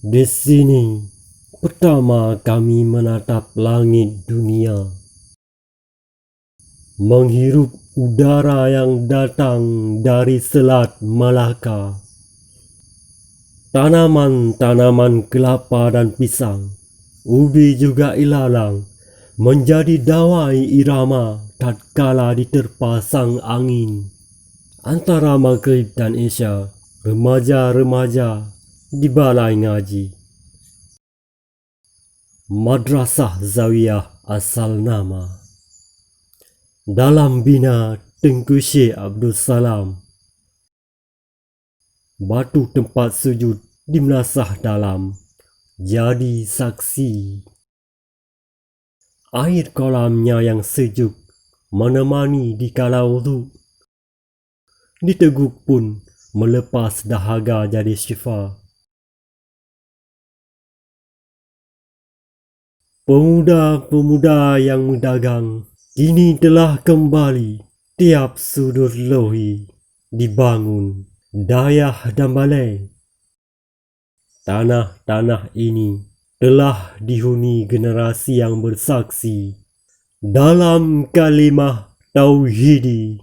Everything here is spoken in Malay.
Di sini, pertama kami menatap langit dunia, menghirup udara yang datang dari selat Malaka. Tanaman-tanaman kelapa dan pisang, ubi juga ilalang, menjadi dawai irama tatkala diterpa sang angin. Antara maghrib dan isya, remaja-remaja di balai ngaji. Madrasah Zawiyah asal nama. Dalam bina Tengku Syekh Abdul Salam. Batu tempat sujud di Meunasah Dalam. Jadi saksi. Air kolamnya yang sejuk menemani di kala wudu. Diteguk pun melepas dahaga jadi syifa. Pemuda-pemuda yang mendagang kini telah kembali. Tiap sudut lohi dibangun dayah dan balai. Tanah-tanah ini telah dihuni generasi yang bersaksi dalam kalimah tauhidi.